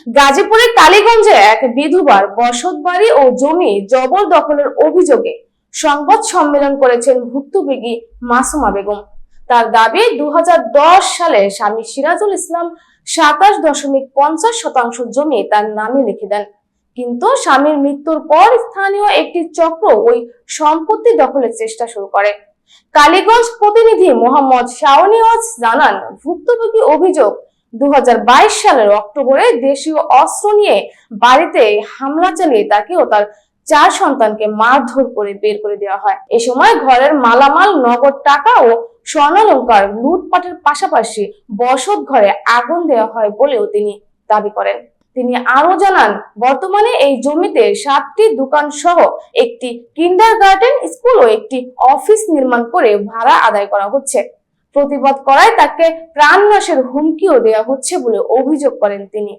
গাজীপুরের কালীগঞ্জে এক বিধবার বসতবাড়ি ও জমি জবরদখলের অভিযোগে সংবাদ সম্মেলন করেছেন ভুক্তভোগী মাসুমা বেগম। তার দাবি 2010 সালে স্বামী সিরাজুল ইসলাম 27.50% জমি তার নামে লিখে দেন, কিন্তু স্বামীর মৃত্যুর পর স্থানীয় একটি চক্র ওই সম্পত্তি দখলের চেষ্টা শুরু করে। কালীগঞ্জ প্রতিনিধি মোহাম্মদ শাওনিওয়াজ জানান, ভুক্তভোগী অভিযোগ 2022 সালের অক্টোবরে দেশীয় অস্ত্র নিয়ে বাড়িতে হামলা চালিয়ে তাকে ও তার 4 সন্তানকে মারধর করে বের করে দেওয়া হয়। এ সময় ঘরের মালামাল, নগদ টাকা ও স্বর্ণালংকার লুটপাটের পাশাপাশি বসত ঘরে আগুন দেওয়া হয় বলেও তিনি দাবি করেন। তিনি আরো জানান, বর্তমানে এই জমিতে 7টি দোকান সহ একটি কিন্ডারগার্টেন স্কুল ও একটি অফিস নির্মাণ করে ভাড়া আদায় করা হচ্ছে। প্রতিবাদ করায় তাকে প্রাণনাশের হুমকিও দেওয়া হচ্ছে বলে অভিযোগ করেন তিনি।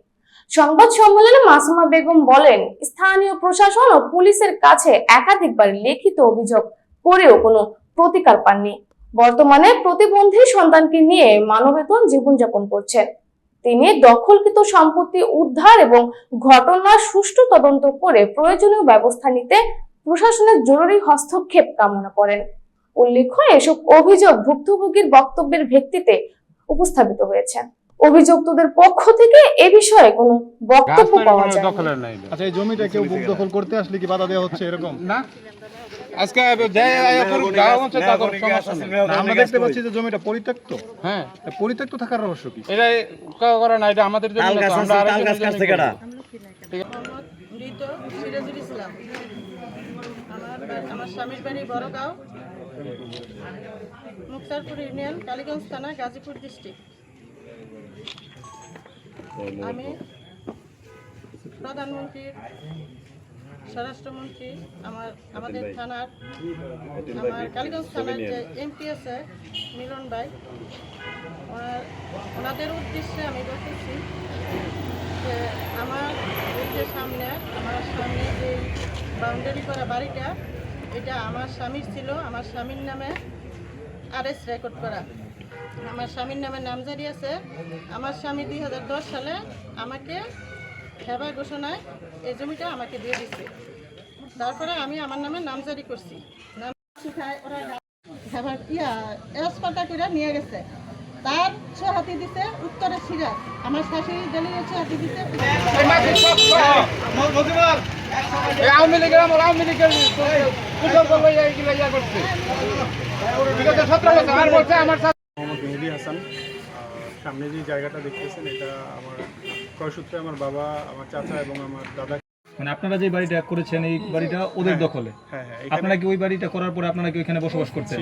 সংবাদ সম্মেলনে মাসুমা বেগম বলেন, স্থানীয় প্রশাসন ও পুলিশের কাছে একাধিকবার লিখিত অভিযোগ করেও কোনো প্রতিকার পাননি। বর্তমানে প্রতিবন্ধী সন্তানকে নিয়ে মানবেতর জীবনযাপন করছেন। তিনি দখলকৃত সম্পত্তি উদ্ধার এবং ঘটনার সুষ্ঠু তদন্ত করে প্রয়োজনীয় ব্যবস্থা নিতে প্রশাসনের জরুরি হস্তক্ষেপ কামনা করেন। উল্লেখ্য, এসব অভিযোগ ভুক্তভোগীর বক্তব্যের ভিত্তিতে উপস্থাপিত হয়েছে। অভিযুক্তদের পক্ষ থেকে এ বিষয়ে কোনো বক্তব্য পাওয়া যায়নি। আচ্ছা, এই জমিটা কেউ বুক দখল করতে আসলে কি বাধা দেওয়া হচ্ছে এরকম? না, আজকে আমরা দেখতে পাচ্ছি যে জমিটা পরিত্যক্ত। হ্যাঁ, পরিত্যক্ত থাকার রহস্য কি? এটা করে না, এটা আমাদের জন্য। আমার স্বামীর বাড়ি বড়গাঁও, মুক্তারপুর ইউনিয়ন, কালীগঞ্জ থানা, গাজীপুর ডিস্ট্রিক্ট। আমি প্রধানমন্ত্রীর, স্বরাষ্ট্রমন্ত্রী, আমাদের থানার, আমার কালীগঞ্জ থানার যে এমপি আছে মিলন ভাই, ওনাদের উদ্দেশ্যে আমি বলতেছি যে আমার যে সামনে যে বাউন্ডারি করা বাড়িটা, এটা আমার স্বামীর ছিল। আমার স্বামীর নামে আরএস রেকর্ড করা, আমার স্বামীর নামে নামজারি আছে। আমার স্বামী 2010 সালে আমাকে হেবা ঘোষণায় এই জমিটা আমাকে দিয়ে দিচ্ছে। তারপরে আমি আমার নামে নামজারি করছি। নাম শিখায় ওরা হেবার এসপাটা করে নিয়ে গেছে। তার হাতি দিতে উত্তরে সিরাজ, আমার শাশুড়ি জেলে হচ্ছে হাতি দিতে। সামনে যে জায়গাটা দেখতেছেন, এটা আমার ক্রয়সূত্রে আমার বাবা, আমার চাচা এবং আমার দাদা। মানে আপনারা যে বাড়িটা করেছেন, এই বাড়িটা ওদের দখলে? হ্যাঁ হ্যাঁ। আপনারা কি ওই বাড়িটা করার পরে আপনারা কি ওখানে বসবাস করতেন?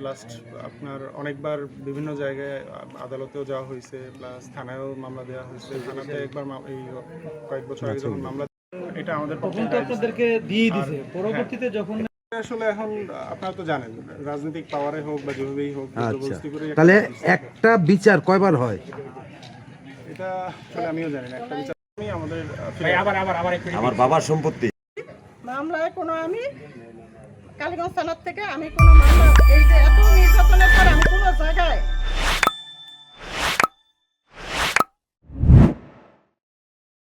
লাস্ট আপনার অনেকবার বিভিন্ন জায়গায় আদালতেও যাওয়া হয়েছে, প্লাস থানায়ও মামলা দেওয়া হয়েছে। থানাতে একবার এই কয়েক বছর আগে যখন মামলা, এটা আমাদের আপনাদেরকে দিয়ে দিয়েছে। পরবর্তীতে যখন আসলে এখন আপনারা তো জানেন, রাজনৈতিক পাওয়ারে হোক বা যেভাবেই হোক, তাহলে একটা বিচার কয়বার হয় এটা আসলে আমিও জানি না। একটা বিচার আমি আমাদের আমার বাবার সম্পত্তি মামলায় কোনো, আমি কালীগঞ্জ থানার থেকে আমি কোনো মামলা, এই যে এত নির্যাতনের পরে আমি কোনো জায়গায়